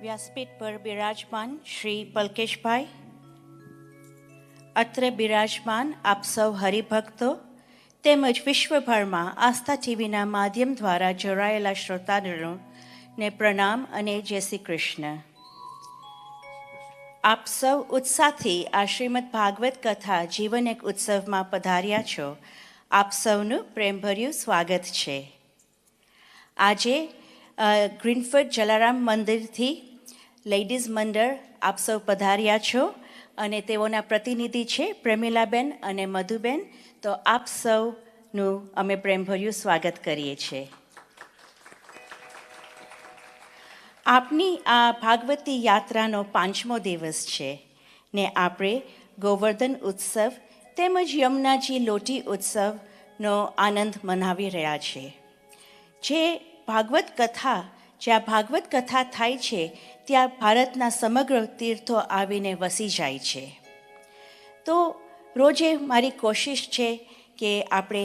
વ્યાસપીઠ પર બિરાજમાન શ્રી પલકેશભાઈ, અત્રે બિરાજમાન આપ સૌ હરિભક્તો તેમજ વિશ્વભરમાં આસ્થા ટીવીના માધ્યમ દ્વારા જોડાયેલા શ્રોતાગણોને પ્રણામ અને જય શ્રી કૃષ્ણ. આપ સૌ ઉત્સાહથી આ શ્રીમદ ભાગવત કથા જીવન એક ઉત્સવમાં પધાર્યા છો. આપ સૌનું પ્રેમભર્યું સ્વાગત છે. આજે ગ્રીનફિલ્ડ જલારામ મંદિરથી લેડીઝ મંડળ આપ સૌ પધાર્યા છો અને તેઓના પ્રતિનિધિ છે પ્રેમિલાબેન અને મધુબેન. તો આપ સૌનું અમે પ્રેમભર્યું સ્વાગત કરીએ છીએ. આપની આ ભાગવતી યાત્રાનો 5મો દિવસ છે ને આપણે ગોવર્ધન ઉત્સવ તેમજ યમુનાજી લોટી ઉત્સવનો આનંદ મનાવી રહ્યા છીએ. જ્યાં ભાગવત કથા થાય છે ત્યાં ભારતના સમગ્ર તીર્થો આવીને વસી જાય છે. તો રોજે મારી કોશિશ છે કે આપણે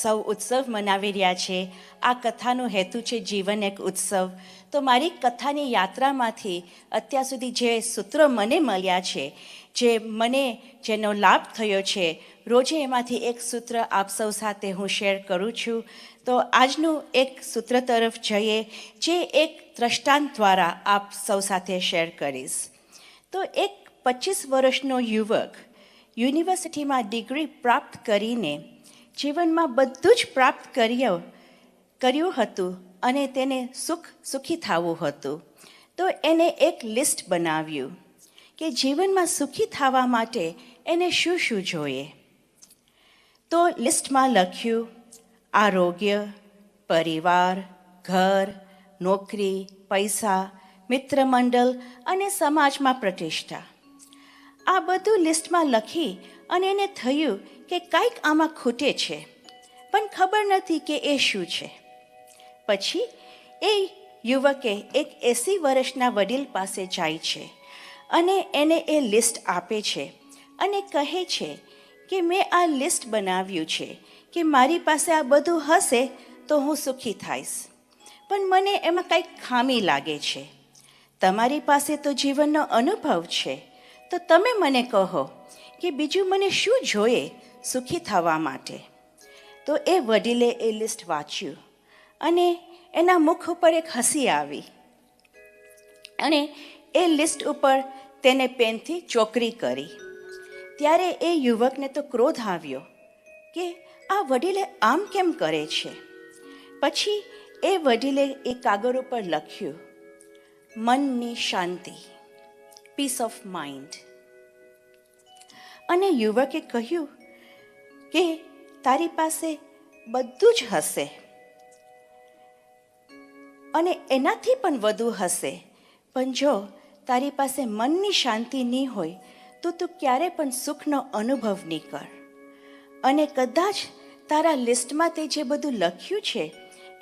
સૌ ઉત્સવ મનાવી રહ્યા છે. આ કથાનો હેતુ છે જીવન એક ઉત્સવ. તો મારી કથાની યાત્રામાંથી અત્યાર સુધી જે સૂત્રો મને મળ્યા છે, જેનો લાભ થયો છે, રોજે એમાંથી એક સૂત્ર આપ સૌ સાથે હું શેર કરું છું. તો આજનું એક સૂત્ર તરફ જઈએ, જે એક દ્રષ્ટાંત દ્વારા આપ સૌ સાથે શેર કરીશ. તો એક 25 વર્ષનો યુવક યુનિવર્સિટીમાં ડિગ્રી પ્રાપ્ત કરીને જીવનમાં બધું જ પ્રાપ્ત કર્યું હતું અને તેને સુખી થવું હતું. તો એને એક લિસ્ટ બનાવ્યું કે જીવનમાં સુખી થવા માટે એને શું શું જોઈએ. તો લિસ્ટમાં લખ્યું આરોગ્ય, પરિવાર, ઘર, નોકરી, પૈસા, મિત્રમંડળ અને સમાજમાં પ્રતિષ્ઠા. આ બધું લિસ્ટમાં લખી અને એને થયું કે કંઈક આમાં ખૂટે છે, પણ ખબર નથી કે એ શું છે. પછી એ યુવકે એક 80 વર્ષના વડીલ પાસે જાય છે અને એને એ લિસ્ટ આપે છે અને કહે છે કે મેં આ લિસ્ટ બનાવ્યું છે કે મારી પાસે આ બધું હશે તો હું સુખી થઈશ, પણ મને એમાં કંઈક ખામી લાગે છે. તમારી પાસે તો જીવનનો અનુભવ છે, તો તમે મને કહો કે બીજું મને શું જોઈએ સુખી થવા માટે. તો એ વડીલે એ લિસ્ટ વાંચ્યું અને એના મુખ ઉપર એક હસી આવી અને એ લિસ્ટ ઉપર તેને પેનથી ચોકરી કરી. ત્યારે એ યુવકને તો ક્રોધ આવ્યો કે આ વડીલે આમ કેમ કરે છે. પછી એ વડીલે એ કાગળ ઉપર લખ્યું મનની શાંતિ, પીસ ઓફ માઇન્ડ. અને યુવકે કહ્યું કે તારી પાસે બધું જ હશે અને એનાથી પણ વધુ હશે, પણ જો તારી પાસે મનની શાંતિ નહીં હોય તો તું ક્યારે પણ સુખનો અનુભવ નહીં કર. અને કદાચ તારા લિસ્ટમાં તે જે બધું લખ્યું છે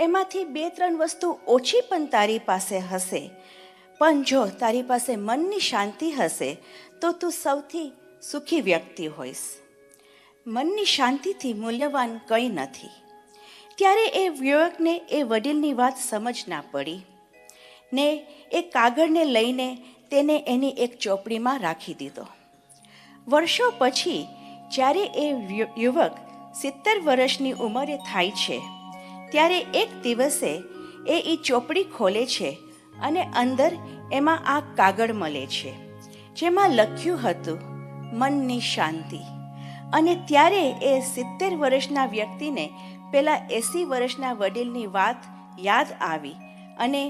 એમાંથી 2-3 વસ્તુ ઓછી પણ તારી પાસે હશે, પણ જો તારી પાસે મનની શાંતિ હશે તો તું સૌથી સુખી વ્યક્તિ હોઈશ. મનની શાંતિથી મૂલ્યવાન કંઈ નથી. ત્યારે એ યુવકને એ વડીલની વાત સમજ ના પડી ને એ કાગળને લઈને તેને એની એક ચોપડીમાં રાખી દીધો. વર્ષો પછી જ્યારે એ યુવક 70 વર્ષની ઉંમરે થાય છે, ત્યારે એક દિવસે એ ચોપડી ખોલે છે અને અંદર એમાં આ કાગળ મળે છે જેમાં લખ્યું હતું મનની શાંતિ. અને ત્યારે એ 70 વર્ષના વ્યક્તિને પેલા 80 વર્ષના વડીલની વાત યાદ આવી અને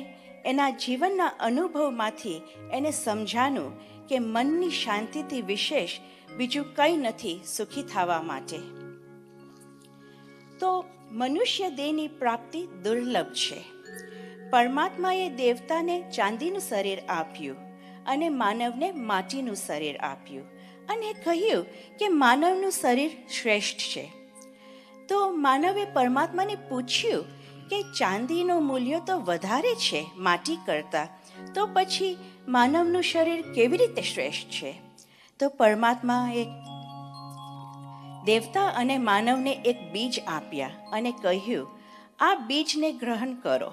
એના જીવનના અનુભવમાંથી એને સમજાયું કે મનની શાંતિથી વિશેષ બીજું કંઈ નથી સુખી થવા માટે. તો મનુષ્ય દેહની પ્રાપ્તિ દુર્લભ છે. પરમાત્માએ દેવતાને ચાંદીનું શરીર આપ્યું અને માનવને માટીનું શરીર આપ્યું અને કહ્યું કે માનવનું શરીર શ્રેષ્ઠ છે. તો માનવે પરમાત્માને પૂછ્યું કે ચાંદીનું મૂલ્ય તો વધારે છે માટી કરતાં, તો પછી માનવનું શરીર કેવી રીતે શ્રેષ્ઠ છે. તો પરમાત્માએ દેવતા અને માનવને એક બીજ આપ્યા અને કહ્યું આ બીજને ગ્રહણ કરો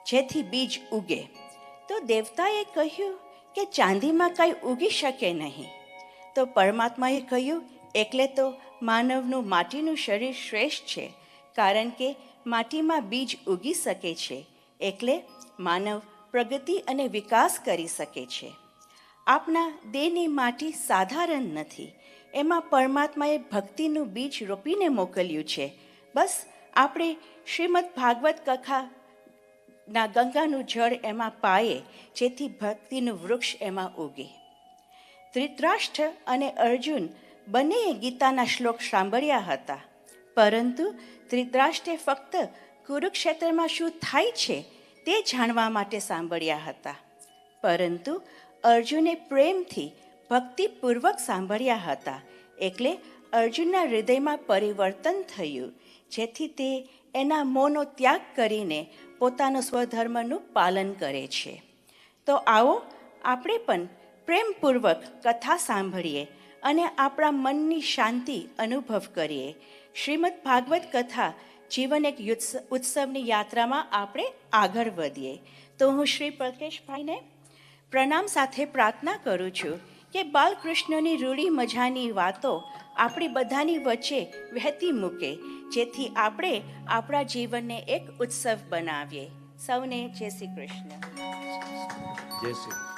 જેથી બીજ ઉગે. તો દેવતાએ કહ્યું કે ચાંદીમાં કાંઈ ઉગી શકે નહીં. તો પરમાત્માએ કહ્યું, એટલે તો માનવનું માટીનું શરીર શ્રેષ્ઠ છે, કારણ કે માટીમાં બીજ ઉગી શકે છે, એટલે માનવ પ્રગતિ અને વિકાસ કરી શકે છે. આપણા દેહની માટી સાધારણ નથી, એમાં પરમાત્માએ ભક્તિનું બીજ રોપીને મોકલ્યું છે. બસ આપણે શ્રીમદ ભાગવત કથાના ગંગાનું જળ એમાં પાઈએ, જેથી ભક્તિનું વૃક્ષ એમાં ઉગે. ધૃતરાષ્ટ્ર અને અર્જુન બંનેએ ગીતાના શ્લોક સાંભળ્યા હતા, પરંતુ ધૃતરાષ્ટ્રે ફક્ત કુરુક્ષેત્રમાં શું થાય છે તે જાણવા માટે સાંભળ્યા હતા, પરંતુ અર્જુને પ્રેમથી ભક્તિપૂર્વક સાંભળ્યા હતા. એટલે અર્જુનના હૃદયમાં પરિવર્તન થયું, જેથી તે એના મોહનો ત્યાગ કરીને પોતાનો સ્વધર્મનું પાલન કરે છે. તો આવો આપણે પણ પ્રેમપૂર્વક કથા સાંભળીએ અને આપણા મનની શાંતિ અનુભવ કરીએ. શ્રીમદ ભાગવત કથા જીવન એક ઉત્સવની યાત્રામાં આપણે આગળ વધીએ. તો હું શ્રી પ્રકેશભાઈને પ્રણામ સાથે પ્રાર્થના કરું છું કે બાલકૃષ્ણની રૂડી મજાની વાતો આપણી બધાની વચ્ચે વહેતી મૂકે, જેથી આપણે આપણા જીવનને એક ઉત્સવ બનાવીએ. સૌને જય શ્રી કૃષ્ણ. જય શ્રી